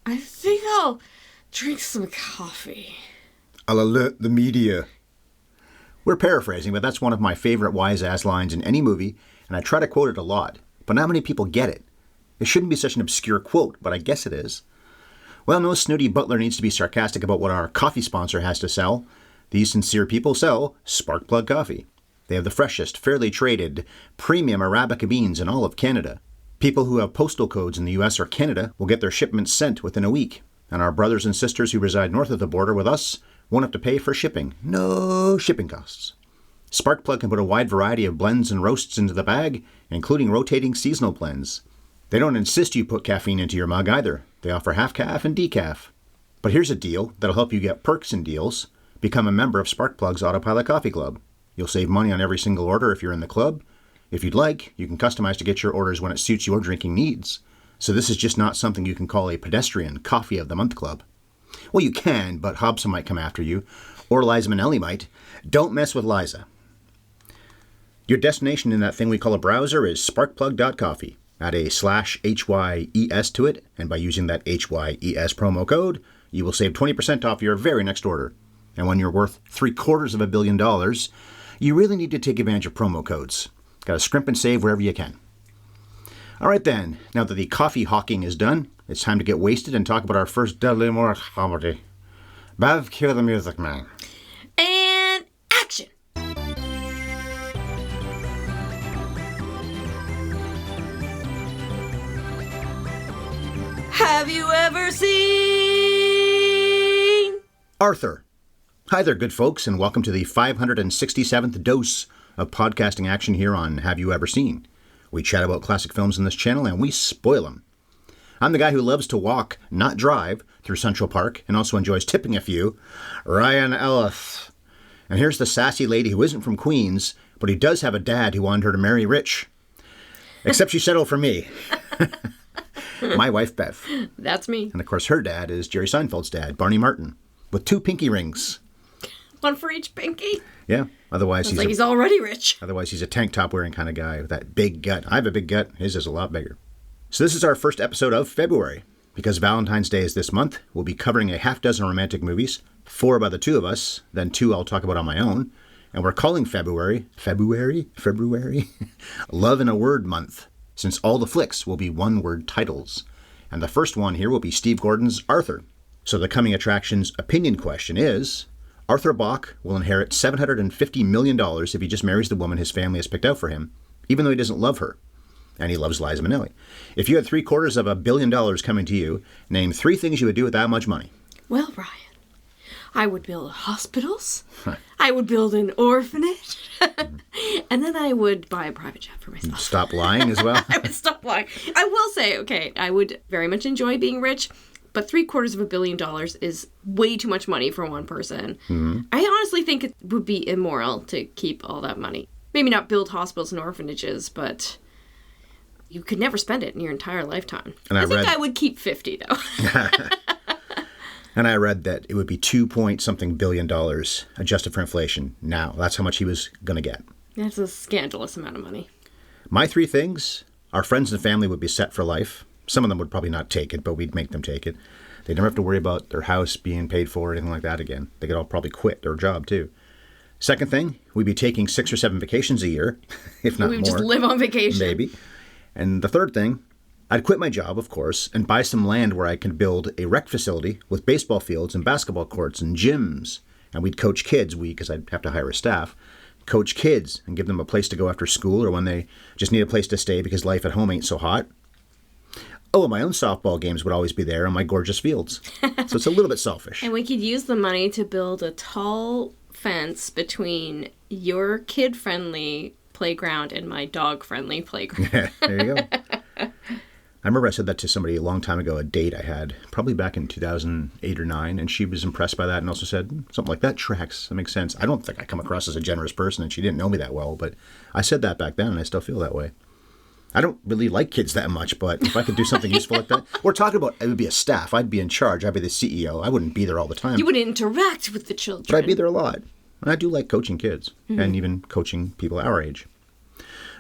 I think I'll drink some coffee. I'll alert the media. We're paraphrasing, but that's one of my favorite wise-ass lines in any movie, and I try to quote it a lot, but not many people get it. It shouldn't be such an obscure quote, but I guess it is. Well, no snooty butler needs to be sarcastic about what our coffee sponsor has to sell. These sincere people sell Sparkplug coffee. They have the freshest, fairly traded, premium Arabica beans in all of Canada. People who have postal codes in the US or Canada will get their shipments sent within a week, and our brothers and sisters who reside north of the border with us won't have to pay for shipping. No shipping costs. Sparkplug can put a wide variety of blends and roasts into the bag, including rotating seasonal blends. They don't insist you put caffeine into your mug either. They offer half calf and decaf. But here's a deal that'll help you get perks and deals. Become a member of Sparkplug's Autopilot Coffee Club. You'll save money on every single order if you're in the club. If you'd like, you can customize to get your orders when it suits your drinking needs. So this is just not something you can call a pedestrian Coffee of the Month club. Well, you can, but Hobson might come after you, or Liza Minnelli might. Don't mess with Liza. Your destination in that thing we call a browser is sparkplug.coffee. Add a /HYES to it, and by using that HYES promo code, you will save 20% off your very next order. And when you're worth $750 million, you really need to take advantage of promo codes. Gotta scrimp and save wherever you can. All right then, now that the coffee hawking is done, it's time to get wasted and talk about our first Dudley Moore comedy. Bev, cue the music, man. And action! Have you ever seen Arthur? Hi there, good folks, and welcome to the 567th dose of podcasting action here on Have You Ever Seen? We chat about classic films in this channel, and we spoil them. I'm the guy who loves to walk, not drive, through Central Park, and also enjoys tipping a few, Ryan Ellis. And here's the sassy lady who isn't from Queens, but who does have a dad who wanted her to marry rich. Except she settled for me. My wife, Bev. That's me. And of course, her dad is Jerry Seinfeld's dad, Barney Martin, with 2 pinky rings. One for each pinky? Yeah. Otherwise, he's already rich. Otherwise, he's a tank top wearing kind of guy with that big gut. I have a big gut. His is a lot bigger. So this is our first episode of February. Because Valentine's Day is this month, we'll be covering a half dozen romantic movies, 4 by the 2 of us, then 2 I'll talk about on my own. And we're calling February, Love in a Word Month, since all the flicks will be one-word titles. And the first one here will be Steve Gordon's Arthur. So the coming attraction's opinion question is, Arthur Bach will inherit $750 million if he just marries the woman his family has picked out for him, even though he doesn't love her. And he loves Liza Minnelli. If you had $750 million coming to you, name 3 things you would do with that much money. Well, Ryan, I would build hospitals. I would build an orphanage. And then I would buy a private jet for myself. Stop lying as well? I would stop lying. I will say, okay, I would very much enjoy being rich, but $750 million is way too much money for one person. Mm-hmm. I honestly think it would be immoral to keep all that money. Maybe not build hospitals and orphanages, but you could never spend it in your entire lifetime. And I think I would keep 50, though. And I read that it would be $2 billion adjusted for inflation. Now, that's how much he was going to get. That's a scandalous amount of money. My 3 things, our friends and family would be set for life. Some of them would probably not take it, but we'd make them take it. They'd never have to worry about their house being paid for or anything like that again. They could all probably quit their job, too. Second thing, we'd be taking 6 or 7 vacations a year, if not more. We would just live on vacation. Maybe. And the third thing, I'd quit my job, of course, and buy some land where I could build a rec facility with baseball fields and basketball courts and gyms. And we'd coach kids, because I'd have to hire a staff, coach kids and give them a place to go after school or when they just need a place to stay because life at home ain't so hot. Oh, and my own softball games would always be there on my gorgeous fields. So it's a little bit selfish. And we could use the money to build a tall fence between your kid-friendly playground and my dog-friendly playground. Yeah, there you go. I remember I said that to somebody a long time ago, a date I had, probably back in 2008 or 9, and she was impressed by that and also said, something like that tracks. That makes sense. I don't think I come across as a generous person, and she didn't know me that well, but I said that back then, and I still feel that way. I don't really like kids that much, but if I could do something useful like that, we're talking about, it would be a staff. I'd be in charge. I'd be the CEO. I wouldn't be there all the time. You would interact with the children. But I'd be there a lot. And I do like coaching kids, and even coaching people our age.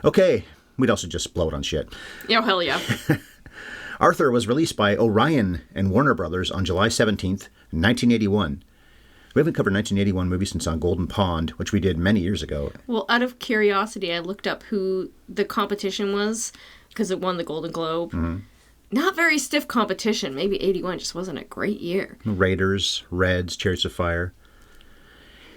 Okay, we'd also just blow it on shit. Oh, hell yeah. Arthur was released by Orion and Warner Brothers on July 17th, 1981. We haven't covered 1981 movies since On Golden Pond, which we did many years ago. Well, out of curiosity, I looked up who the competition was because it won the Golden Globe. Mm-hmm. Not very stiff competition. Maybe 81 just wasn't a great year. Raiders, Reds, Chariots of Fire.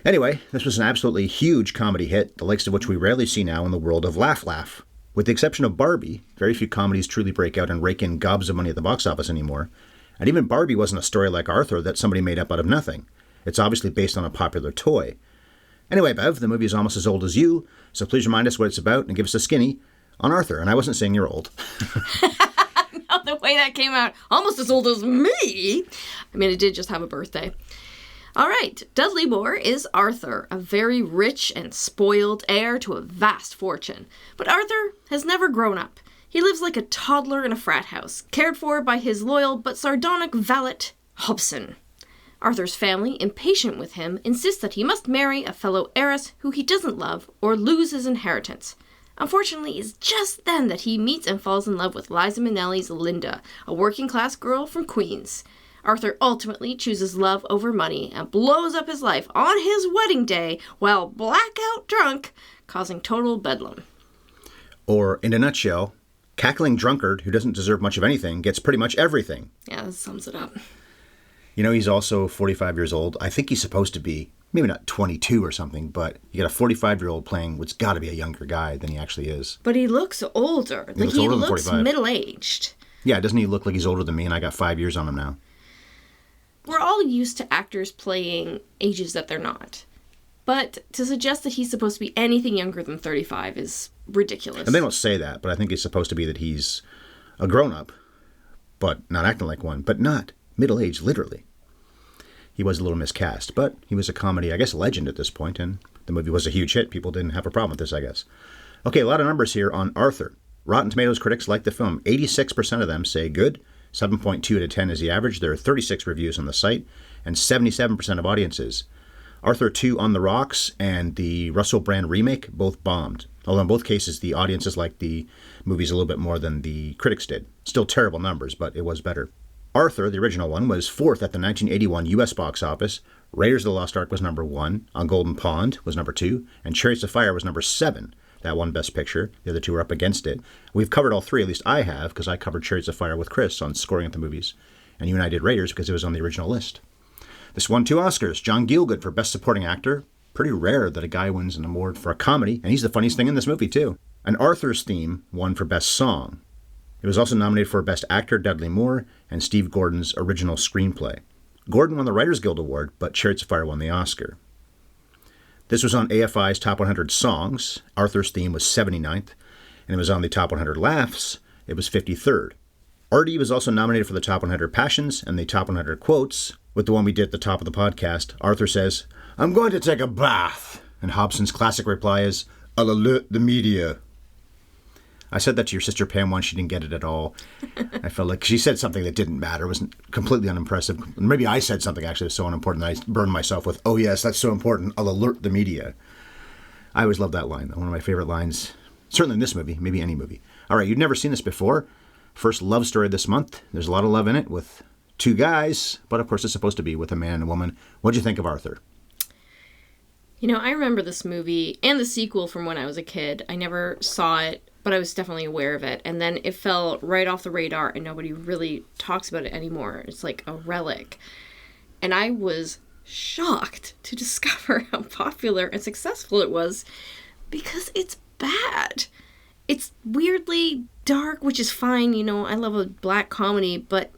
Anyway, this was an absolutely huge comedy hit, the likes of which we rarely see now in the world of Laugh Laugh. With the exception of Barbie, very few comedies truly break out and rake in gobs of money at the box office anymore. And even Barbie wasn't a story like Arthur that somebody made up out of nothing. It's obviously based on a popular toy. Anyway, Bev, the movie is almost as old as you, so please remind us what it's about and give us a skinny on Arthur. And I wasn't saying you're old. No, the way that came out, almost as old as me. I mean, it did just have a birthday. All right, Dudley Moore is Arthur, a very rich and spoiled heir to a vast fortune. But Arthur has never grown up. He lives like a toddler in a frat house, cared for by his loyal but sardonic valet, Hobson. Arthur's family, impatient with him, insists that he must marry a fellow heiress who he doesn't love or lose his inheritance. Unfortunately, it's just then that he meets and falls in love with Liza Minnelli's Linda, a working-class girl from Queens. Arthur ultimately chooses love over money and blows up his life on his wedding day while blackout drunk, causing total bedlam. Or, in a nutshell, cackling drunkard who doesn't deserve much of anything gets pretty much everything. Yeah, that sums it up. You know, he's also 45 years old. I think he's supposed to be, maybe not 22 or something, but you got a 45-year-old playing what's got to be a younger guy than he actually is. But he looks older. He looks middle-aged. Yeah, doesn't he look like he's older than me, and I got 5 years on him now? We're all used to actors playing ages that they're not. But to suggest that he's supposed to be anything younger than 35 is ridiculous. And they don't say that, but I think it's supposed to be that he's a grown-up, but not acting like one, but not middle-aged, literally. He was a little miscast, but he was a comedy, I guess, legend at this point, and the movie was a huge hit. People didn't have a problem with this, I guess. Okay, a lot of numbers here on Arthur. Rotten Tomatoes critics like the film. 86% of them say good. 7.2 out of 10 is the average. There are 36 reviews on the site, and 77% of audiences. Arthur 2 on the Rocks and the Russell Brand remake both bombed. Although in both cases, the audiences liked the movies a little bit more than the critics did. Still terrible numbers, but it was better. Arthur, the original one, was fourth at the 1981 U.S. box office. Raiders of the Lost Ark was number 1. On Golden Pond was number 2. And Chariots of Fire was number 7. That won Best Picture. The other two were up against it. We've covered all three, at least I have, because I covered Chariots of Fire with Chris on Scoring at the Movies. And you and I did Raiders because it was on the original list. This won 2 Oscars. John Gielgud for Best Supporting Actor. Pretty rare that a guy wins an award for a comedy, and he's the funniest thing in this movie, too. And Arthur's theme won for Best Song. It was also nominated for Best Actor, Dudley Moore, and Steve Gordon's original screenplay. Gordon won the Writers Guild Award, but Chariots of Fire won the Oscar. This was on AFI's Top 100 Songs. Arthur's theme was 79th, and it was on the Top 100 Laughs. It was 53rd. Artie was also nominated for the Top 100 Passions and the Top 100 Quotes. With the one we did at the top of the podcast, Arthur says, "I'm going to take a bath." And Hobson's classic reply is, "I'll alert the media." I said that to your sister Pam once. She didn't get it at all. I felt like she said something that didn't matter. It was completely unimpressive. Maybe I said something actually that was so unimportant that I burned myself with, "Oh yes, that's so important. I'll alert the media." I always loved that line, though. One of my favorite lines, certainly in this movie, maybe any movie. All right, you've never seen this before. First love story this month. There's a lot of love in it with 2 guys, but of course it's supposed to be with a man and a woman. What'd you think of Arthur? You know, I remember this movie and the sequel from when I was a kid. I never saw it, but I was definitely aware of it. And then it fell right off the radar and nobody really talks about it anymore. It's like a relic. And I was shocked to discover how popular and successful it was because it's bad. It's weirdly dark, which is fine. You know, I love a black comedy, but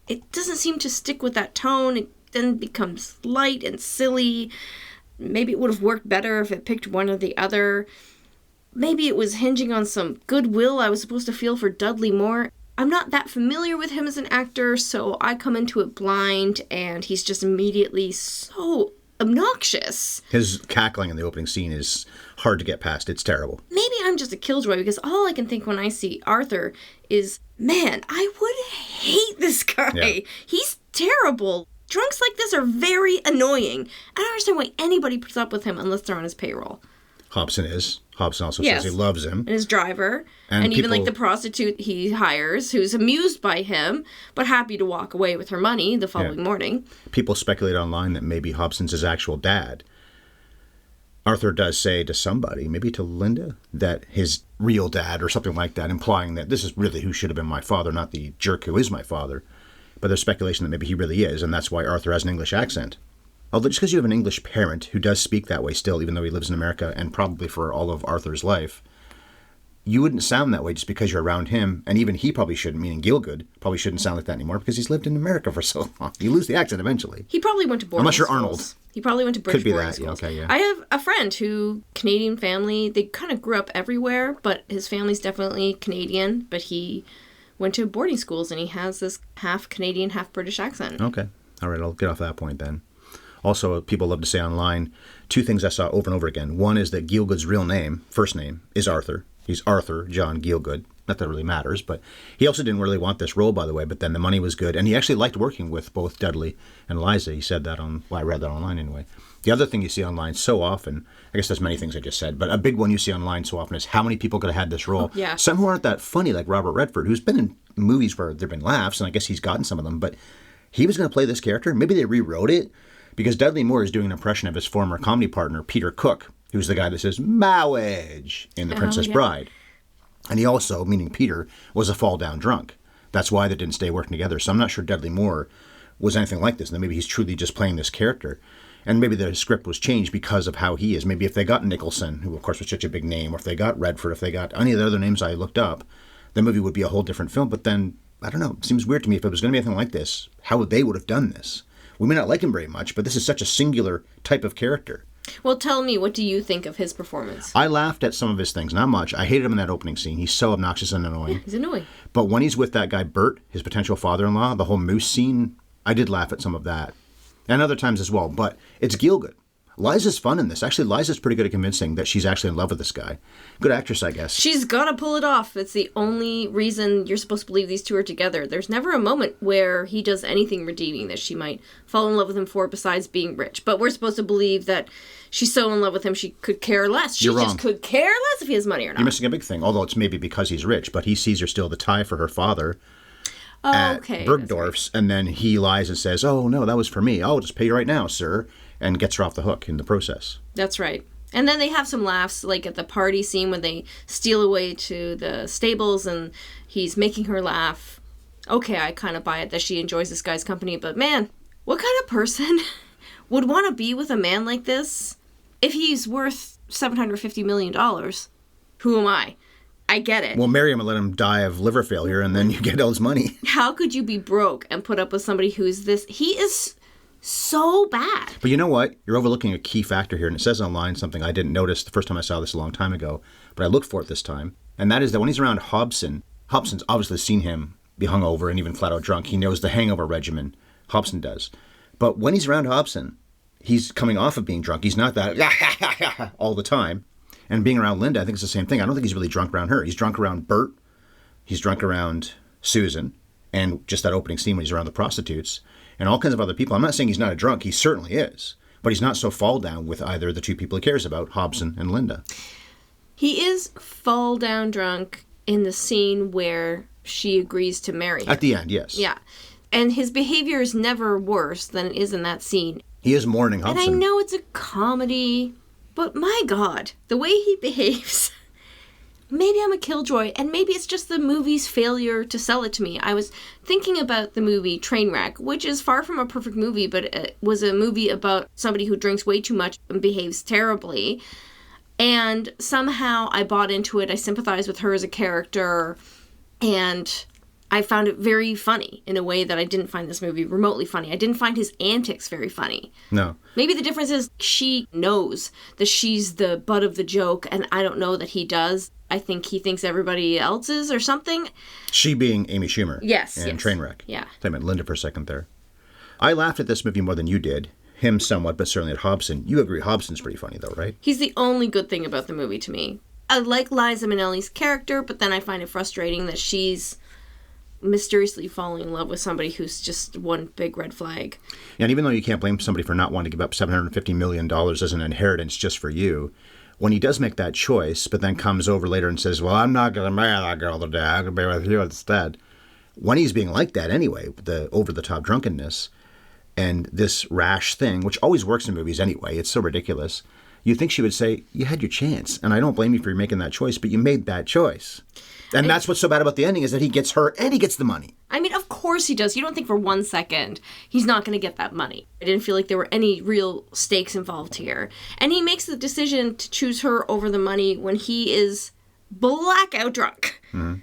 it doesn't seem to stick with that tone. It then becomes light and silly. Maybe it would have worked better if it picked one or the other. Maybe it was hinging on some goodwill I was supposed to feel for Dudley Moore. I'm not that familiar with him as an actor, so I come into it blind, and he's just immediately so obnoxious. His cackling in the opening scene is hard to get past. It's terrible. Maybe I'm just a killjoy, because all I can think when I see Arthur is, man, I would hate this guy. Yeah. He's terrible. Drunks like this are very annoying. I don't understand why anybody puts up with him unless they're on his payroll. Hobson is. Hobson also Yes. says he loves him. And his driver. And And even people- like the prostitute he hires, who's amused by him, but happy to walk away with her money the following morning. People speculate online that maybe Hobson's his actual dad. Arthur does say to somebody, maybe to Linda, that his real dad or something like that, implying that this is really who should have been my father, not the jerk who is my father. But there's speculation that maybe he really is, and that's why Arthur has an English accent. Although just because you have an English parent who does speak that way still, even though he lives in America and probably for all of Arthur's life, you wouldn't sound that way just because you're around him. And even he probably shouldn't, meaning Gielgud, probably shouldn't sound like that anymore because he's lived in America for so long. You lose the accent eventually. He probably went to boarding Unless you're schools. Arnold. He probably went to British Could be boarding that, schools. okay, yeah. I have a friend who, Canadian family, they kind of grew up everywhere, but his family's definitely Canadian, but he went to boarding schools and he has this half Canadian, half British accent. Okay. All right, I'll get off that point then. Also, people love to say online, two things I saw over and over again. One is that Gielgud's real name, first name, is Arthur. He's Arthur John Gielgud. Not that it really matters, but he also didn't really want this role, by the way, but then the money was good. And he actually liked working with both Dudley and Liza. He said that I read that online anyway. The other thing you see online so often, I guess there's many things I just said, but a big one you see online so often is how many people could have had this role. Oh, yeah. Some who aren't that funny, like Robert Redford, who's been in movies where there have been laughs, and I guess he's gotten some of them, but he was going to play this character. Maybe they rewrote it because Dudley Moore is doing an impression of his former comedy partner, Peter Cook, who's the guy that says, "Marriage" in The Princess yeah. Bride. And he also, meaning Peter, was a fall-down drunk. That's why they didn't stay working together. So I'm not sure Dudley Moore was anything like this. And maybe he's truly just playing this character. And maybe the script was changed because of how he is. Maybe if they got Nicholson, who of course was such a big name, or if they got Redford, if they got any of the other names I looked up, the movie would be a whole different film. But then, I don't know, it seems weird to me if it was going to be anything like this, how they would have done this. We may not like him very much, but this is such a singular type of character. Well, tell me, what do you think of his performance? I laughed at some of his things, not much. I hated him in that opening scene. He's so obnoxious and annoying. He's annoying. But when he's with that guy Bert, his potential father-in-law, the whole moose scene, I did laugh at some of that. And other times as well. But it's Gielgud. Liza's fun in this. Actually, Liza's pretty good at convincing that she's actually in love with this guy. Good actress, I guess. She's gotta pull it off. It's the only reason you're supposed to believe these two are together. There's never a moment where he does anything redeeming that she might fall in love with him for besides being rich. But we're supposed to believe that she's so in love with him she could care less. She You're wrong. just could care less if he has money or not. You're missing a big thing, although it's maybe because he's rich. But he sees her still the tie for her father at okay, Bergdorf's, and then he lies and says, "Oh, no, that was for me. I'll just pay you right now, sir," and gets her off the hook in the process. That's right. And then they have some laughs, like at the party scene when they steal away to the stables and he's making her laugh. Okay, I kind of buy it that she enjoys this guy's company, but man, what kind of person would want to be with a man like this? If he's worth $750 million, who am I? I get it. Well, marry him and let him die of liver failure, and then you get all his money. How could you be broke and put up with somebody who's this? He is so bad. But you know what? You're overlooking a key factor here, and it says online something I didn't notice the first time I saw this a long time ago, but I looked for it this time, and that is that when he's around Hobson, Hobson's obviously seen him be hungover and even flat out drunk. He knows the hangover regimen. Hobson does. But when he's around Hobson, he's coming off of being drunk. He's not that all the time. And being around Linda, I think it's the same thing. I don't think he's really drunk around her. He's drunk around Bert. He's drunk around Susan. And just that opening scene when he's around the prostitutes. And all kinds of other people. I'm not saying he's not a drunk. He certainly is. But he's not so fall down with either of the two people he cares about, Hobson and Linda. He is fall down drunk in the scene where she agrees to marry him. At the end, yes. Yeah. And his behavior is never worse than it is in that scene. He is mourning Hobson. And I know it's a comedy, but my God, the way he behaves. Maybe I'm a killjoy, and maybe it's just the movie's failure to sell it to me. I was thinking about the movie Trainwreck, which is far from a perfect movie, but it was a movie about somebody who drinks way too much and behaves terribly. And somehow I bought into it. I sympathized with her as a character, and I found it very funny in a way that I didn't find this movie remotely funny. I didn't find his antics very funny. No. Maybe the difference is she knows that she's the butt of the joke, and I don't know that he does. I think he thinks everybody else is or something. She being Amy Schumer. Yes. And Trainwreck. Yeah. I meant Linda for a second there. I laughed at this movie more than you did. Him somewhat, but certainly at Hobson. You agree Hobson's pretty funny though, right? He's the only good thing about the movie to me. I like Liza Minnelli's character, but then I find it frustrating that she's mysteriously falling in love with somebody who's just one big red flag. And even though you can't blame somebody for not wanting to give up $750 million as an inheritance just for you, when he does make that choice, but then comes over later and says, well, I'm not going to marry that girl today. I'm going to be with you instead. When he's being like that anyway, the over-the-top drunkenness and this rash thing, which always works in movies anyway, it's so ridiculous, you'd think she would say, you had your chance, and I don't blame you for making that choice, but you made that choice. And that's what's so bad about the ending, is that he gets her and he gets the money. I mean, of course he does. You don't think for 1 second he's not going to get that money. I didn't feel like there were any real stakes involved here. And he makes the decision to choose her over the money when he is blackout drunk. Mm-hmm.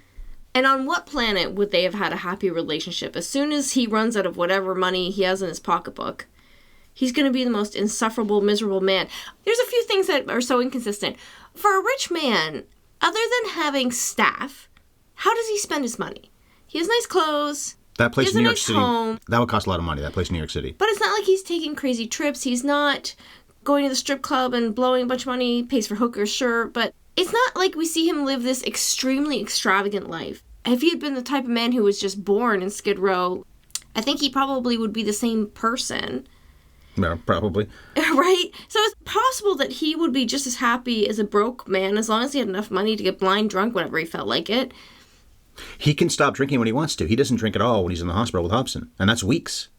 And on what planet would they have had a happy relationship? As soon as he runs out of whatever money he has in his pocketbook, he's going to be the most insufferable, miserable man. There's a few things that are so inconsistent. For a rich man, other than having staff, how does he spend his money? He has nice clothes. That place in New York nice City, home. That would cost a lot of money, that place in New York City. But it's not like he's taking crazy trips. He's not going to the strip club and blowing a bunch of money, pays for hookers, sure. But it's not like we see him live this extremely extravagant life. If he had been the type of man who was just born in Skid Row, I think he probably would be the same person. No, probably. Right? So it's possible that he would be just as happy as a broke man as long as he had enough money to get blind drunk whenever he felt like it. He can stop drinking when he wants to. He doesn't drink at all when he's in the hospital with Hobson. And that's weeks.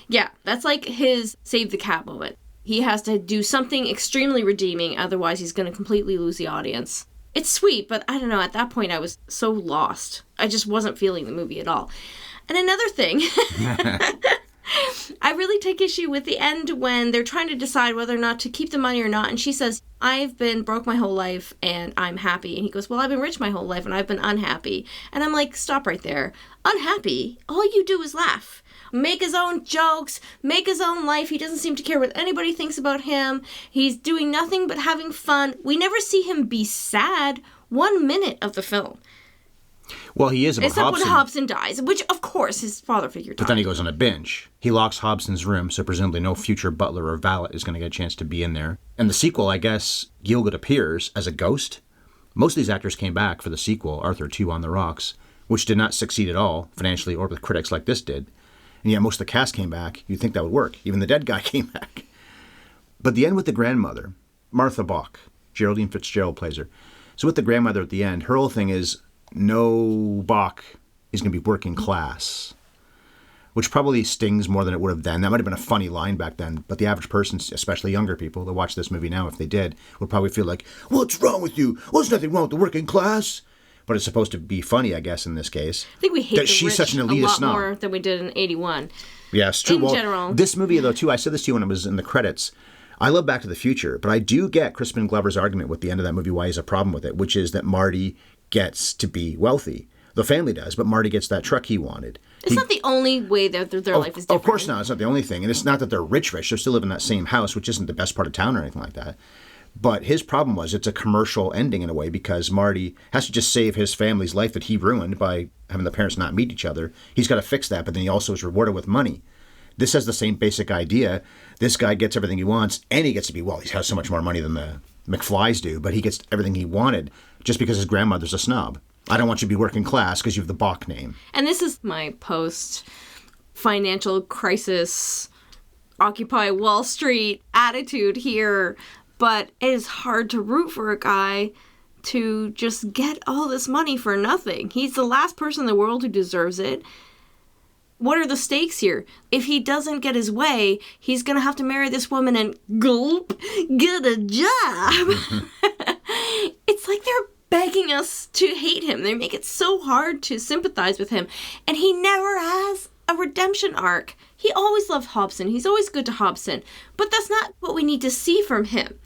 Yeah, that's like his save the cat moment. He has to do something extremely redeeming, otherwise he's going to completely lose the audience. It's sweet, but I don't know, at that point I was so lost. I just wasn't feeling the movie at all. And another thing... I really take issue with the end when they're trying to decide whether or not to keep the money or not. And she says, I've been broke my whole life and I'm happy. And he goes, well, I've been rich my whole life and I've been unhappy. And I'm like, stop right there. Unhappy? All you do is laugh. Make his own jokes, make his own life. He doesn't seem to care what anybody thinks about him. He's doing nothing but having fun. We never see him be sad 1 minute of the film. Well, he is about Except Hobson. when Hobson dies, which, of course, his father figure died. But then he goes on a binge. He locks Hobson's room, so presumably no future butler or valet is going to get a chance to be in there. And the sequel, I guess, Gielgud appears as a ghost. Most of these actors came back for the sequel, Arthur 2 on the Rocks, which did not succeed at all, financially or with critics like this did. And yet most of the cast came back. You'd think that would work. Even the dead guy came back. But the end with the grandmother, Martha Bach, Geraldine Fitzgerald plays her. So with the grandmother at the end, her whole thing is, no Bach is going to be working class, which probably stings more than it would have then. That might have been a funny line back then, but the average person, especially younger people that watch this movie now, if they did, would probably feel like, what's wrong with you? Well, there's nothing wrong with the working class. But it's supposed to be funny, I guess, in this case. I think we hate that the she's rich such an elitist a lot snob. more than we did in 81. Yeah, it's true. In general. This movie, though, too, I said this to you when it was in the credits. I love Back to the Future, but I do get Crispin Glover's argument with the end of that movie, why he has a problem with it, which is that Marty gets to be wealthy. The family does, but Marty gets that truck he wanted. It's not the only way that their life is different. Of course not. It's not the only thing. And it's not that they're rich. They're still living in that same house, which isn't the best part of town or anything like that. But his problem was it's a commercial ending in a way because Marty has to just save his family's life that he ruined by having the parents not meet each other. He's got to fix that, but then he also is rewarded with money. This has the same basic idea. This guy gets everything he wants, and he gets to be, well, he has so much more money than the McFlys do, but he gets everything he wanted just because his grandmother's a snob. I don't want you to be working class because you have the Bach name. And this is my post-financial crisis, Occupy Wall Street attitude here. But it is hard to root for a guy to just get all this money for nothing. He's the last person in the world who deserves it. What are the stakes here? If he doesn't get his way, he's going to have to marry this woman and gulp, get a job. It's like they're begging us to hate him. They make it so hard to sympathize with him. And he never has a redemption arc. He always loved Hobson. He's always good to Hobson. But that's not what we need to see from him.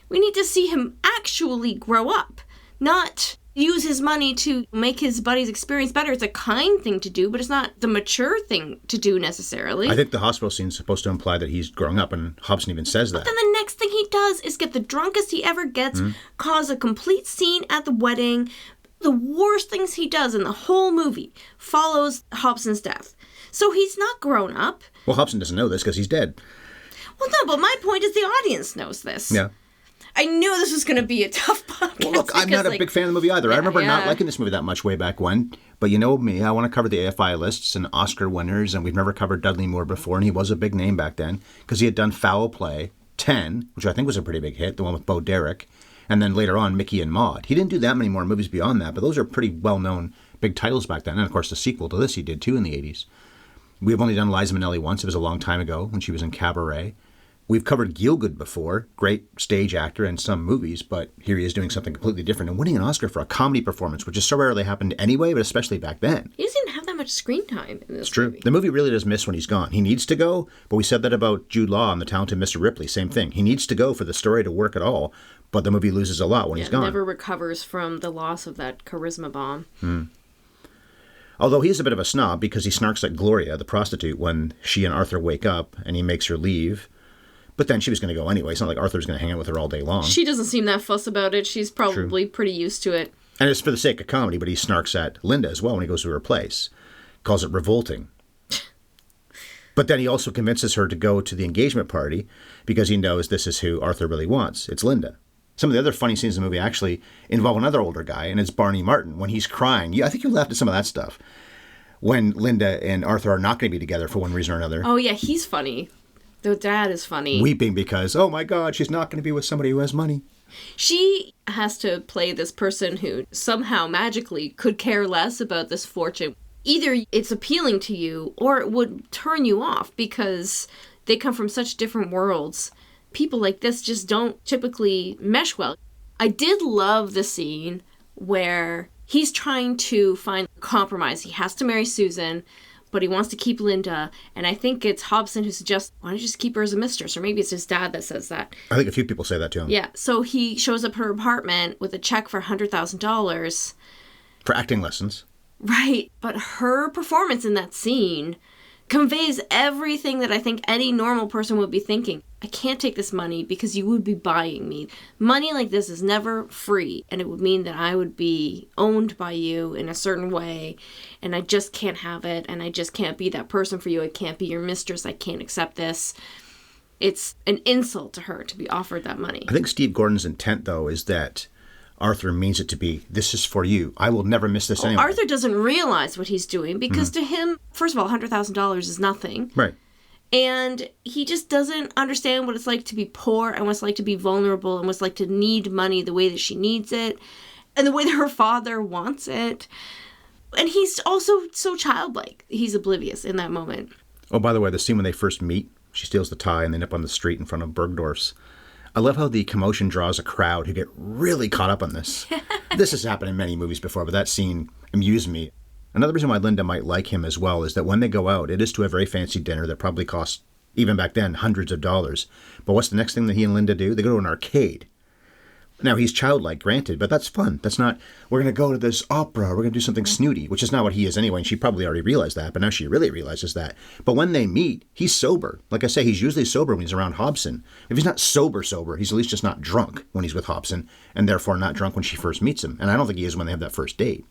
We need to see him actually grow up, not use his money to make his buddy's experience better. It's a kind thing to do, but it's not the mature thing to do necessarily. I think the hospital scene is supposed to imply that he's growing up, and Hobson even says that. But then the next thing he does is get the drunkest he ever gets, cause a complete scene at the wedding. The worst things he does in the whole movie follows Hobson's death. So he's not grown up. Well, Hobson doesn't know this because he's dead. Well, no, but my point is the audience knows this. Yeah. I knew this was going to be a tough podcast. Well, look, I'm not a big fan of the movie either. Yeah, I remember not yeah. liking this movie that much way back when. But you know me, I want to cover the AFI lists and Oscar winners, and we've never covered Dudley Moore before, and he was a big name back then because he had done Foul Play 10, which I think was a pretty big hit, the one with Bo Derek. And then later on, Mickey and Maude. He didn't do that many more movies beyond that, but those are pretty well-known big titles back then. And, of course, the sequel to this he did, too, in the 80s. We've only done Liza Minnelli once. It was a long time ago when she was in Cabaret. We've covered Gielgud before, great stage actor in some movies, but here he is doing something completely different and winning an Oscar for a comedy performance, which is so rarely happened anyway, but especially back then. He doesn't even have that much screen time in this movie. The movie really does miss when he's gone. He needs to go, but we said that about Jude Law and The Talented Mr. Ripley. Same thing. He needs to go for the story to work at all, but the movie loses a lot when he's gone. Never recovers from the loss of that charisma bomb. Although he is a bit of a snob because he snarks at Gloria, the prostitute, when she and Arthur wake up and he makes her leave. But then she was going to go anyway. It's not like Arthur's going to hang out with her all day long. She doesn't seem that fuss about it. She's probably pretty used to it. And it's for the sake of comedy, but he snarks at Linda as well when he goes to her place. Calls it revolting. But then he also convinces her to go to the engagement party because he knows this is who Arthur really wants. It's Linda. Some of the other funny scenes in the movie actually involve another older guy, and it's Barney Martin. When he's crying, I think you laughed at some of that stuff. When Linda and Arthur are not going to be together for one reason or another. Oh, yeah, he's funny. The dad is funny. Weeping because, oh my God, she's not going to be with somebody who has money. She has to play this person who somehow magically could care less about this fortune. Either it's appealing to you or it would turn you off because they come from such different worlds. People like this just don't typically mesh well. I did love the scene where he's trying to find a compromise. He has to marry Susan, but he wants to keep Linda. And I think it's Hobson who suggests, why don't you just keep her as a mistress? Or maybe it's his dad that says that. I think a few people say that to him. Yeah. So he shows up at her apartment with a check for $100,000. For acting lessons. Right. But her performance in that scene conveys everything that I think any normal person would be thinking. I can't take this money because you would be buying me. Money like this is never free, and it would mean that I would be owned by you in a certain way, and I just can't have it, and I just can't be that person for you. I can't be your mistress. I can't accept this. It's an insult to her to be offered that money. I think Steve Gordon's intent, though, is that Arthur means it to be, this is for you. I will never miss this anyway. Arthur doesn't realize what he's doing because to him, first of all, $100,000 is nothing. Right. And he just doesn't understand what it's like to be poor and what it's like to be vulnerable and what it's like to need money the way that she needs it and the way that her father wants it. And he's also so childlike. He's oblivious in that moment. Oh, by the way, the scene when they first meet, she steals the tie and they end up on the street in front of Bergdorf's. I love how the commotion draws a crowd who get really caught up on this. This has happened in many movies before, but that scene amused me. Another reason why Linda might like him as well is that when they go out, it is to a very fancy dinner that probably costs, even back then, hundreds of dollars. But what's the next thing that he and Linda do? They go to an arcade. Now, he's childlike, granted, but that's fun. That's not, we're going to go to this opera, we're going to do something snooty, which is not what he is anyway, and she probably already realized that, but now she really realizes that. But when they meet, he's sober. Like I say, he's usually sober when he's around Hobson. If he's not sober, he's at least just not drunk when he's with Hobson, and therefore not drunk when she first meets him. And I don't think he is when they have that first date.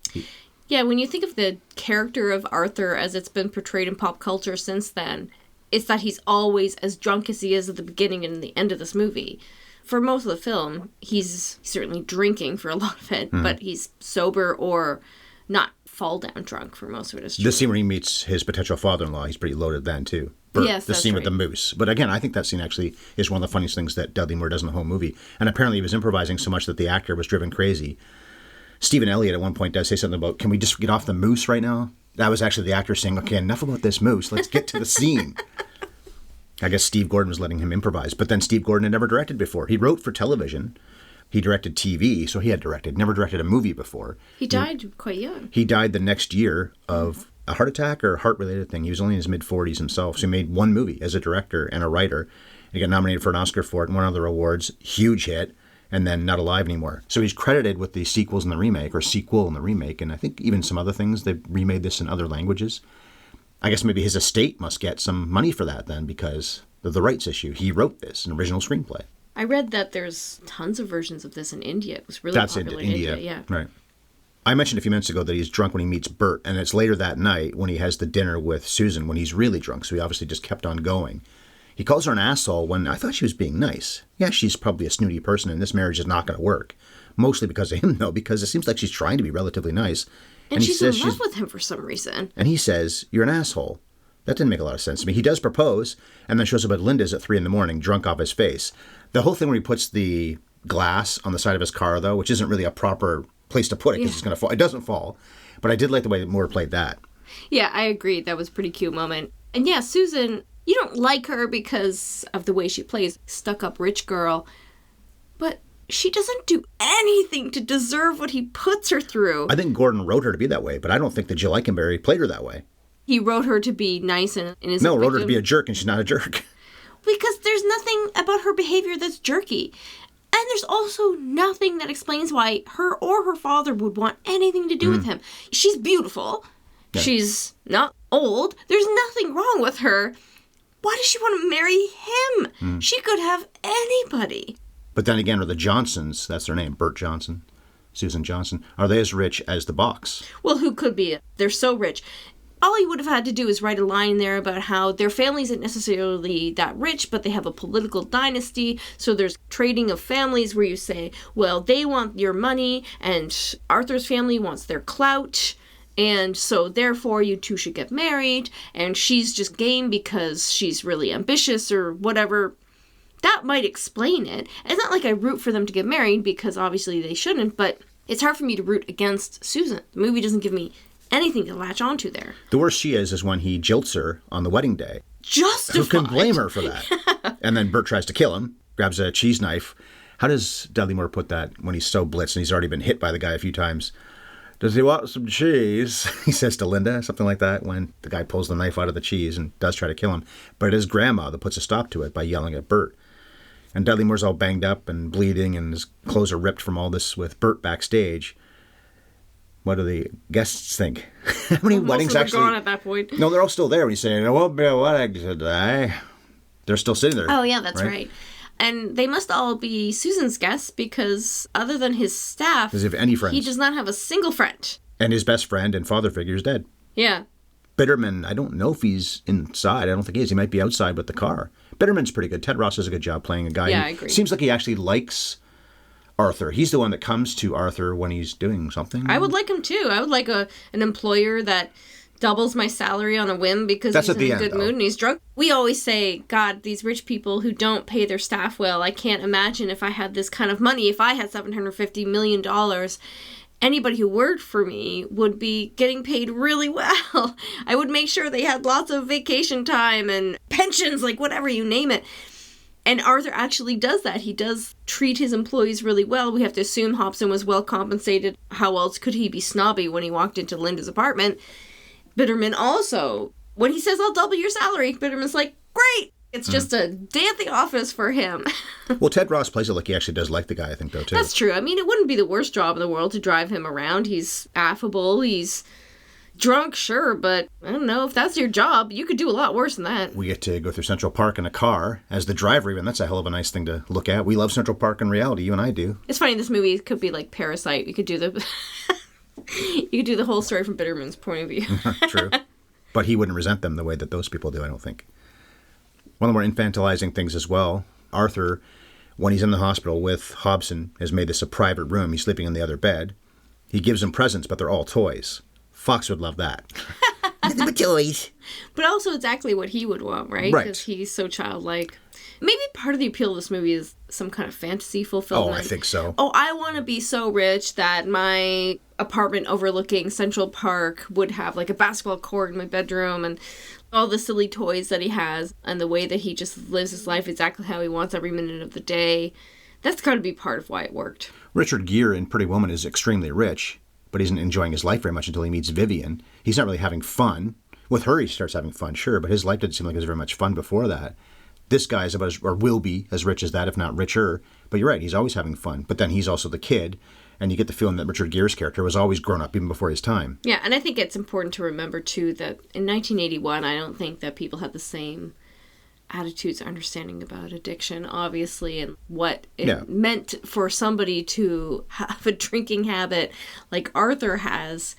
Yeah, when you think of the character of Arthur as it's been portrayed in pop culture since then, it's that he's always as drunk as he is at the beginning and the end of this movie. For most of the film, he's certainly drinking for a lot of it, but he's sober or not fall down drunk for most of it. The scene where he meets his potential father-in-law, he's pretty loaded then too. Bert, yes, the that's scene right. with the moose. But again, I think that scene actually is one of the funniest things that Dudley Moore does in the whole movie. And apparently he was improvising so much that the actor was driven crazy. Stephen Elliott at one point does say something about, can we just get off the moose right now? That was actually the actor saying, okay, enough about this moose. Let's get to the scene. I guess Steve Gordon was letting him improvise. But then Steve Gordon had never directed before. He wrote for television. He directed TV, so he had never directed a movie before. He died quite young. He died the next year of a heart attack or a heart-related thing. He was only in his mid-40s himself, so he made one movie as a director and a writer. He got nominated for an Oscar for it and won other awards. Huge hit. And then not alive anymore. So he's credited with the sequels in the remake, or sequel in the remake, and I think even some other things. They've remade this in other languages. I guess maybe his estate must get some money for that then, because of the rights issue. He wrote this, an original screenplay. I read that there's tons of versions of this in India. It was really popular in India. Yeah. Right. I mentioned a few minutes ago that he's drunk when he meets Bert, and it's later that night when he has the dinner with Susan when he's really drunk, so he obviously just kept on going. He calls her an asshole when I thought she was being nice. Yeah, she's probably a snooty person, and this marriage is not going to work. Mostly because of him, though, because it seems like she's trying to be relatively nice. And she's in love with him for some reason. And he says, you're an asshole. That didn't make a lot of sense to me. He does propose, and then shows up at Linda's at 3 a.m, drunk off his face. The whole thing where he puts the glass on the side of his car, though, which isn't really a proper place to put it because it's going to fall. It doesn't fall. But I did like the way Moore played that. Yeah, I agree. That was a pretty cute moment. And yeah, Susan, you don't like her because of the way she plays stuck-up rich girl. But she doesn't do anything to deserve what he puts her through. I think Gordon wrote her to be that way, but I don't think that Jill Eikenberry played her that way. He wrote her to be nice and is No, wrote her to be a jerk, and she's not a jerk. Because there's nothing about her behavior that's jerky. And there's also nothing that explains why her or her father would want anything to do with him. She's beautiful. Yeah. She's not old. There's nothing wrong with her. Why does she want to marry him? She could have anybody. But then again, are the Johnsons, that's their name, Bert Johnson, Susan Johnson, are they as rich as the Box? Well, who could be? They're so rich. All he would have had to do is write a line there about how their family isn't necessarily that rich, but they have a political dynasty. So there's trading of families where you say, well, they want your money and Arthur's family wants their clout. And so therefore you two should get married. And she's just game because she's really ambitious or whatever. That might explain it. It's not like I root for them to get married because obviously they shouldn't, but it's hard for me to root against Susan. The movie doesn't give me anything to latch onto there. The worst she is when he jilts her on the wedding day. Justified. Who can blame her for that? And then Bert tries to kill him, grabs a cheese knife. How does Dudley Moore put that when he's so blitzed and he's already been hit by the guy a few times? Does he want some cheese? He says to Linda, something like that, when the guy pulls the knife out of the cheese and does try to kill him. But it is Grandma that puts a stop to it by yelling at Bert. And Dudley Moore's all banged up and bleeding and his clothes are ripped from all this with Bert backstage. What do the guests think? How many weddings actually? Gone at that point. No, they're all still there when you say, "There won't be a wedding today." They're still sitting there. Oh, yeah, that's right. And they must all be Susan's guests because other than his staff, does he have any friends? He does not have a single friend. And his best friend and father figure is dead. Yeah. Bitterman, I don't know if he's inside. I don't think he is. He might be outside with the car. Bitterman's pretty good. Ted Ross does a good job playing a guy. Yeah, I agree. Seems like he actually likes Arthur. He's the one that comes to Arthur when he's doing something. I would like him too. I would like an employer that doubles my salary on a whim because he's in a good mood and he's drunk. We always say, God, these rich people who don't pay their staff well, I can't imagine if I had this kind of money, if I had $750 million, anybody who worked for me would be getting paid really well. I would make sure they had lots of vacation time and pensions, like whatever, you name it. And Arthur actually does that. He does treat his employees really well. We have to assume Hobson was well compensated. How else could he be snobby when he walked into Linda's apartment? Bitterman also, when he says, I'll double your salary, Bitterman's like, great. It's just a day at the office for him. Well, Ted Ross plays it like he actually does like the guy, I think, though, too. That's true. I mean, it wouldn't be the worst job in the world to drive him around. He's affable. He's drunk, sure, but I don't know. If that's your job, you could do a lot worse than that. We get to go through Central Park in a car. As the driver, even, that's a hell of a nice thing to look at. We love Central Park in reality. You and I do. It's funny, this movie could be like Parasite. You could do the... you could do the whole story from Bitterman's point of view. True. But he wouldn't resent them the way that those people do, I don't think. One of the more infantilizing things as well, Arthur, when he's in the hospital with Hobson, has made this a private room. He's sleeping in the other bed. He gives him presents, but they're all toys. Fox would love that. Nothing but toys. But also exactly what he would want, right? Right. Because he's so childlike. Maybe part of the appeal of this movie is some kind of fantasy fulfillment. Oh, I think so. Oh, I want to be so rich that my apartment overlooking Central Park would have like a basketball court in my bedroom and all the silly toys that he has and the way that he just lives his life exactly how he wants every minute of the day. That's got to be part of why it worked. Richard Gere in Pretty Woman is extremely rich, but he isn't enjoying his life very much until he meets Vivian. He's not really having fun. With her, he starts having fun, sure, but his life didn't seem like it was very much fun before that. This guy is about or will be as rich as that, if not richer. But you're right, he's always having fun. But then he's also the kid, and you get the feeling that Richard Gere's character was always grown up even before his time. Yeah, and I think it's important to remember, too, that in 1981, I don't think that people had the same attitudes or understanding about addiction, obviously, and what it meant for somebody to have a drinking habit like Arthur has.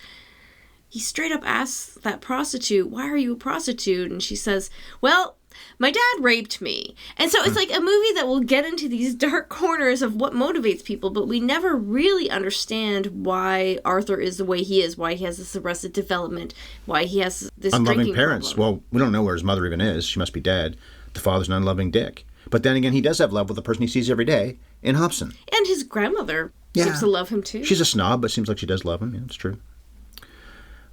He straight up asks that prostitute, why are you a prostitute? And she says, well, my dad raped me. And so it's like a movie that will get into these dark corners of what motivates people, but we never really understand why Arthur is the way he is, why he has this arrested development, why he has this unloving drinking parents. problem. Well, we don't know where his mother even is. She must be dead. The father's an unloving dick. But then again, he does have love with the person he sees every day in Hobson. And his grandmother seems to love him too. She's a snob, but seems like she does love him. Yeah, it's true.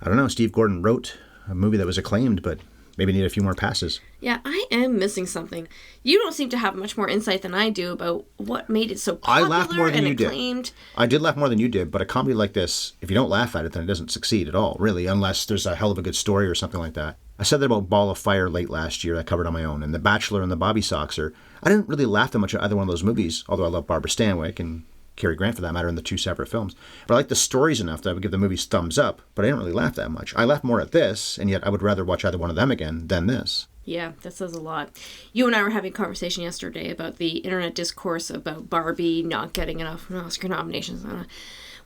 I don't know. Steve Gordon wrote a movie that was acclaimed, but maybe need a few more passes. Yeah, I am missing something. You don't seem to have much more insight than I do about what made it so popular I laughed more than you acclaimed. did. I did laugh more than you did, but a comedy like this, if you don't laugh at it, then it doesn't succeed at all, really, unless there's a hell of a good story or something like that. I said that about Ball of Fire late last year I covered on my own, and The Bachelor and The Bobby Soxer. I didn't really laugh that much at either one of those movies, although I love Barbara Stanwyck and Cary Grant for that matter in the two separate films. But I like the stories enough that I would give the movies thumbs up, but I didn't really laugh that much. I laughed more at this, and yet I would rather watch either one of them again than this. Yeah, that says a lot. You and I were having a conversation yesterday about the internet discourse about Barbie not getting enough Oscar nominations.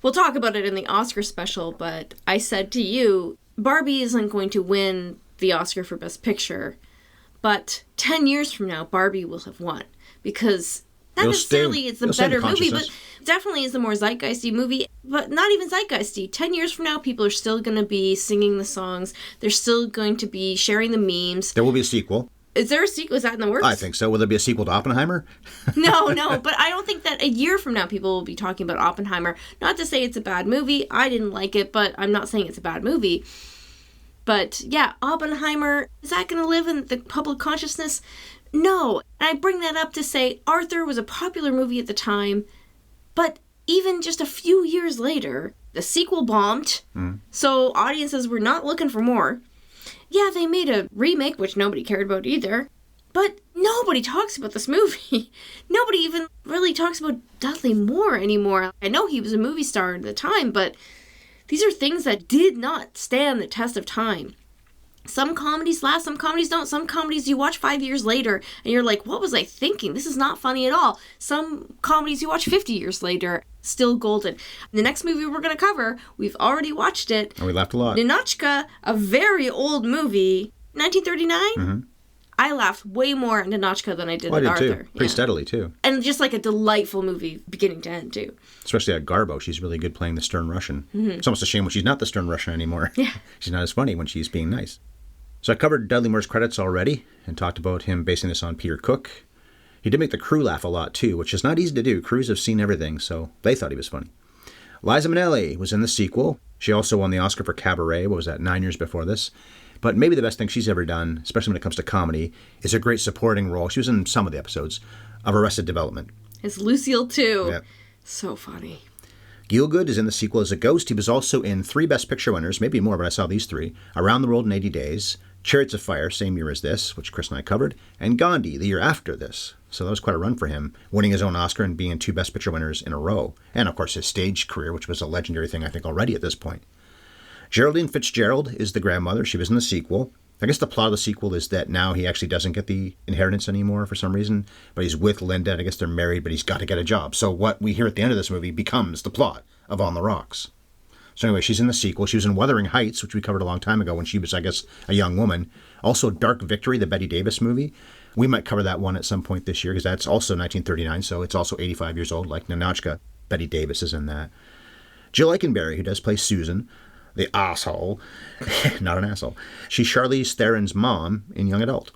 We'll talk about it in the Oscar special, but I said to you, Barbie isn't going to win the Oscar for Best Picture, but 10 years from now, Barbie will have won, because not necessarily it's the better movie, but definitely is the more zeitgeisty movie, but not even zeitgeisty. 10 years from now, people are still going to be singing the songs. They're still going to be sharing the memes. There will be a sequel. Is there a sequel? Is that in the works? I think so. Will there be a sequel to Oppenheimer? No, but I don't think that a year from now people will be talking about Oppenheimer. Not to say it's a bad movie. I didn't like it, but I'm not saying it's a bad movie. But yeah, Oppenheimer, is that going to live in the public consciousness? No. And I bring that up to say Arthur was a popular movie at the time, but even just a few years later, the sequel bombed, so audiences were not looking for more. Yeah, they made a remake, which nobody cared about either, but nobody talks about this movie. Nobody even really talks about Dudley Moore anymore. I know he was a movie star at the time, but these are things that did not stand the test of time. Some comedies last, some comedies don't. Some comedies you watch 5 years later and you're like, what was I thinking? This is not funny at all. Some comedies you watch 50 years later, still golden. The next movie we're going to cover, we've already watched it. And we laughed a lot. Ninotchka, a very old movie, 1939? Mm-hmm. I laughed way more at Ninotchka than I did at Arthur. Too. Pretty steadily, too. And just like a delightful movie, beginning to end, too. Especially at Garbo. She's really good playing the stern Russian. Mm-hmm. It's almost a shame when she's not the stern Russian anymore. Yeah. She's not as funny when she's being nice. So I covered Dudley Moore's credits already and talked about him basing this on Peter Cook. He did make the crew laugh a lot, too, which is not easy to do. Crews have seen everything, so they thought he was funny. Liza Minnelli was in the sequel. She also won the Oscar for Cabaret. What was that, 9 years before this? But maybe the best thing she's ever done, especially when it comes to comedy, is a great supporting role. She was in some of the episodes of Arrested Development. It's Lucille, too. Yep. So funny. Gielgud is in the sequel as a ghost. He was also in 3 Best Picture winners, maybe more, but I saw these 3. Around the World in 80 Days, Chariots of Fire, same year as this, which Chris and I covered, and Gandhi, the year after this. So that was quite a run for him, winning his own Oscar and being in 2 Best Picture winners in a row. And, of course, his stage career, which was a legendary thing, I think, already at this point. Geraldine Fitzgerald is the grandmother. She was in the sequel. I guess the plot of the sequel is that now he actually doesn't get the inheritance anymore for some reason, but he's with Linda, and I guess they're married, but he's got to get a job. So what we hear at the end of this movie becomes the plot of On the Rocks. So anyway, she's in the sequel. She was in Wuthering Heights, which we covered a long time ago when she was, I guess, a young woman. Also Dark Victory, the Bette Davis movie. We might cover that one at some point this year because that's also 1939, so it's also 85 years old, like Ninotchka. Bette Davis is in that. Jill Eikenberry, who does play Susan, the asshole. Not an asshole. She's Charlize Theron's mom in Young Adult.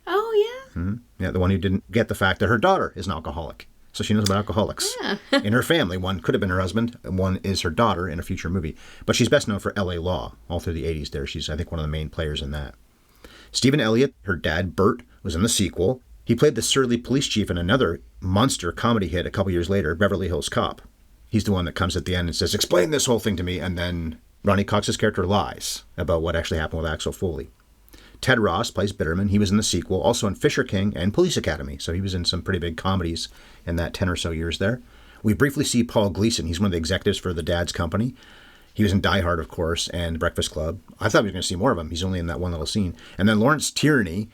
Oh, yeah? Mm-hmm. Yeah, the one who didn't get the fact that her daughter is an alcoholic. So she knows about alcoholics. Yeah. In her family, one could have been her husband, and one is her daughter in a future movie. But she's best known for L.A. Law. All through the 80s there, she's, I think, one of the main players in that. Stephen Elliott, her dad, Bert, was in the sequel. He played the surly police chief in another monster comedy hit a couple years later, Beverly Hills Cop. He's the one that comes at the end and says, explain this whole thing to me, and then Ronnie Cox's character lies about what actually happened with Axel Foley. Ted Ross plays Bitterman. He was in the sequel, also in Fisher King and Police Academy, so he was in some pretty big comedies in that 10 or so years there. We briefly see Paul Gleason. He's one of the executives for the Dad's Company. He was in Die Hard, of course, and Breakfast Club. I thought we were going to see more of him. He's only in that one little scene. And then Lawrence Tierney,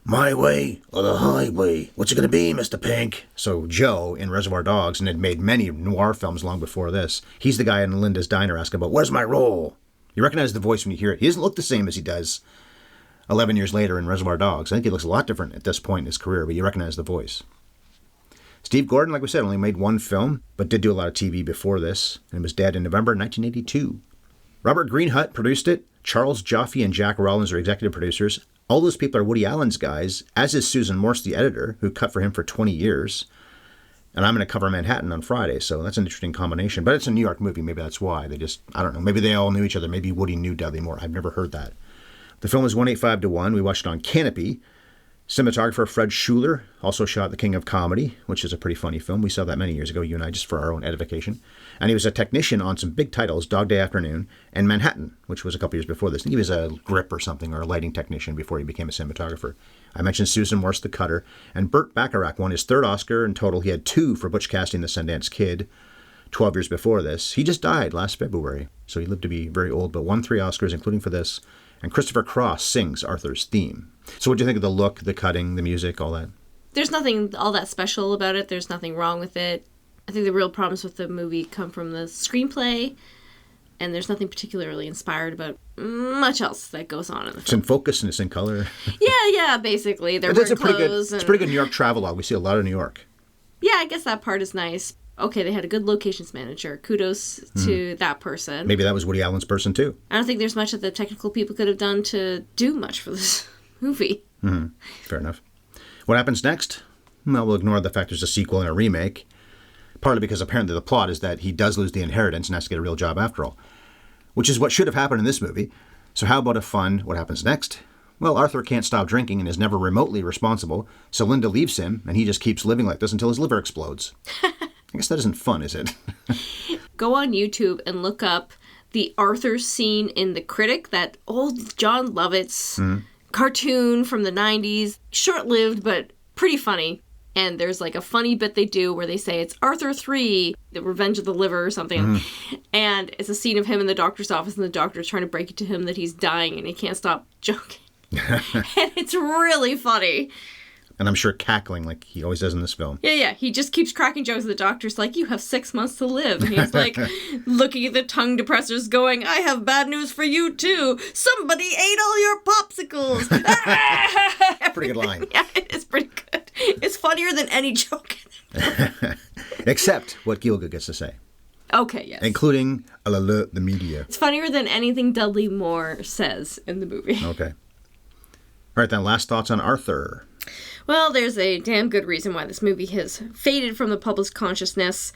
my way or the highway. What's it going to be, Mr. Pink? So Joe in Reservoir Dogs, and had made many noir films long before this. He's the guy in Linda's Diner asking about, where's my role? You recognize the voice when you hear it. He doesn't look the same as he does 11 years later in Reservoir Dogs. I think he looks a lot different at this point in his career, but you recognize the voice. Steve Gordon, like we said, only made 1 film, but did do a lot of TV before this, and was dead in November 1982. Robert Greenhut produced it. Charles Joffe and Jack Rollins are executive producers. All those people are Woody Allen's guys, as is Susan Morse, the editor, who cut for him for 20 years. And I'm going to cover Manhattan on Friday, so that's an interesting combination. But it's a New York movie. Maybe that's why. I don't know. Maybe they all knew each other. Maybe Woody knew Dudley Moore. I've never heard that. The film is 185-1. We watched it on Canopy. Cinematographer Fred Schuler also shot The King of Comedy, which is a pretty funny film. We saw that many years ago, you and I, just for our own edification. And he was a technician on some big titles, Dog Day Afternoon and Manhattan, which was a couple years before this. He was a grip or something, or a lighting technician before he became a cinematographer. I mentioned Susan Morse, the cutter, and Burt Bacharach won his third Oscar. In total, he had 2 for Butch Cassidy and the Sundance Kid 12 years before this. He just died last February, so he lived to be very old, but won 3 Oscars, including for this. And Christopher Cross sings Arthur's theme. So what do you think of the look, the cutting, the music, all that? There's nothing all that special about it. There's nothing wrong with it. I think the real problems with the movie come from the screenplay, and there's nothing particularly inspired about much else that goes on in the film. It's in focus and it's in color. Yeah, basically. They're wearing clothes. It's a pretty good New York travelogue. We see a lot of New York. Yeah, I guess that part is nice. Okay, they had a good locations manager. Kudos to that person. Maybe that was Woody Allen's person, too. I don't think there's much that the technical people could have done to do much for this movie. Fair enough. What happens next? Well, we'll ignore the fact there's a sequel and a remake. Partly because apparently the plot is that he does lose the inheritance and has to get a real job after all. Which is what should have happened in this movie. So how about a fun what happens next? Well, Arthur can't stop drinking and is never remotely responsible, so Linda leaves him, and he just keeps living like this until his liver explodes. I guess that isn't fun, is it? Go on YouTube and look up the Arthur scene in The Critic, that old John Lovitz cartoon from the 90s. Short-lived, but pretty funny. And there's like a funny bit they do where they say it's Arthur 3, The Revenge of the Liver or something. And it's a scene of him in the doctor's office, and the doctor's trying to break it to him that he's dying, and he can't stop joking. And it's really funny. And I'm sure cackling like he always does in this film. Yeah. He just keeps cracking jokes. The doctor's like, you have 6 months to live. And he's like, looking at the tongue depressors going, I have bad news for you, too. Somebody ate all your popsicles. Pretty good line. Yeah, it is pretty good. It's funnier than any joke. Except what Gielgud gets to say. Okay, yes. Including the media. It's funnier than anything Dudley Moore says in the movie. Okay. All right, then, last thoughts on Arthur. Well, there's a damn good reason why this movie has faded from the public's consciousness.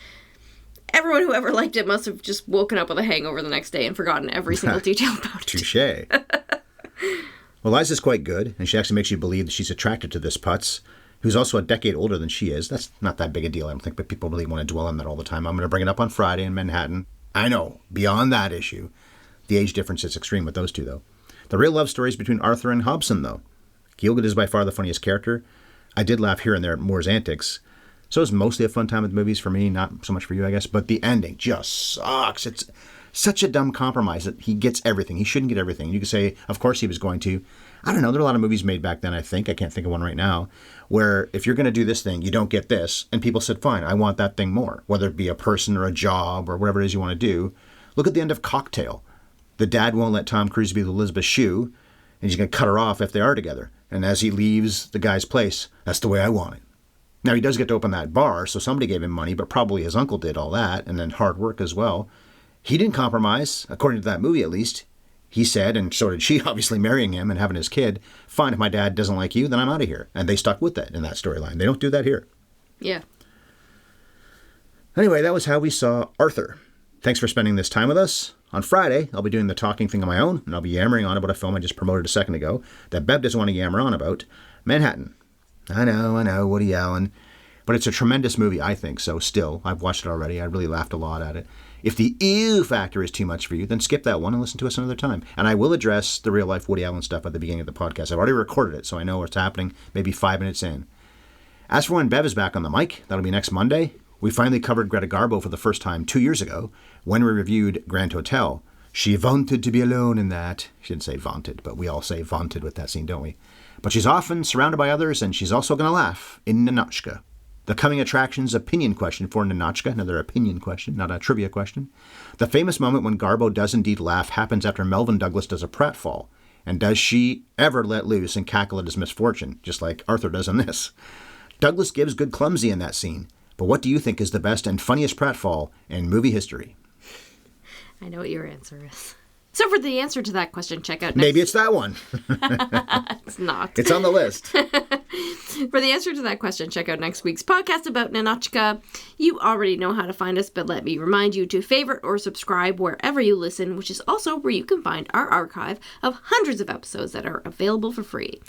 Everyone who ever liked it must have just woken up with a hangover the next day and forgotten every single detail about it. Touché. Well, Liza's quite good, and she actually makes you believe that she's attracted to this putz, who's also a decade older than she is. That's not that big a deal, I don't think, but people really want to dwell on that all the time. I'm going to bring it up on Friday in Manhattan. I know, beyond that issue. The age difference is extreme with those two, though. The real love story is between Arthur and Hobson, though. Gielgud is by far the funniest character. I did laugh here and there at Moore's antics. So it's mostly a fun time with movies for me, not so much for you, I guess. But the ending just sucks. It's such a dumb compromise that he gets everything. He shouldn't get everything. You could say, of course he was going to. I don't know. There are a lot of movies made back then, I think. I can't think of one right now. Where if you're going to do this thing, you don't get this. And people said, fine, I want that thing more. Whether it be a person or a job or whatever it is you want to do. Look at the end of Cocktail. The dad won't let Tom Cruise be with Elizabeth Shue. And he's going to cut her off if they are together. And as he leaves the guy's place, that's the way I want it. Now, he does get to open that bar, so somebody gave him money, but probably his uncle did all that, and then hard work as well. He didn't compromise, according to that movie at least. He said, and so did she, obviously marrying him and having his kid, fine, if my dad doesn't like you, then I'm out of here. And they stuck with that in that storyline. They don't do that here. Yeah. Anyway, that was how we saw Arthur. Thanks for spending this time with us. On Friday, I'll be doing the talking thing on my own, and I'll be yammering on about a film I just promoted a second ago that Bev doesn't want to yammer on about, Manhattan. I know, Woody Allen. But it's a tremendous movie, I think, so still, I've watched it already. I really laughed a lot at it. If the ew factor is too much for you, then skip that one and listen to us another time. And I will address the real-life Woody Allen stuff at the beginning of the podcast. I've already recorded it, so I know what's happening maybe 5 minutes in. As for when Bev is back on the mic, that'll be next Monday. We finally covered Greta Garbo for the first time 2 years ago when we reviewed Grand Hotel. She vaunted to be alone in that. She didn't say vaunted, but we all say vaunted with that scene, don't we? But she's often surrounded by others, and she's also going to laugh in Ninotchka. The coming attractions opinion question for Ninotchka, another opinion question, not a trivia question. The famous moment when Garbo does indeed laugh happens after Melvyn Douglas does a pratfall. And does she ever let loose and cackle at his misfortune, just like Arthur does in this? Douglas gives good clumsy in that scene. But what do you think is the best and funniest pratfall in movie history? I know what your answer is. So for the answer to that question, check out... Maybe it's that one. It's not. It's on the list. For the answer to that question, check out next week's podcast about Ninotchka. You already know how to find us, but let me remind you to favorite or subscribe wherever you listen, which is also where you can find our archive of hundreds of episodes that are available for free.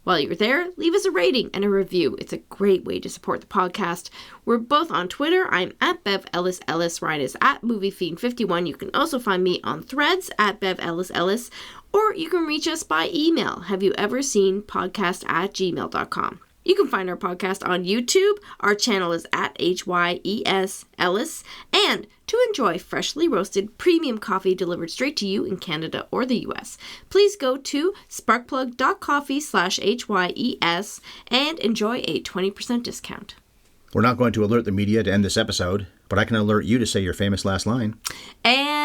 While you're there, leave us a rating and a review. It's a great way to support the podcast. We're both on Twitter. I'm at Bev Ellis Ellis. Ryan is at MovieFiend51. You can also find me on Threads at Bev Ellis Ellis, or you can reach us by email. Have you ever seen podcast@gmail.com. You can find our podcast on YouTube. Our channel is at HYES Ellis. And to enjoy freshly roasted premium coffee delivered straight to you in Canada or the US, please go to sparkplug.coffee/HYES and enjoy a 20% discount. We're not going to alert the media to end this episode, but I can alert you to say your famous last line. And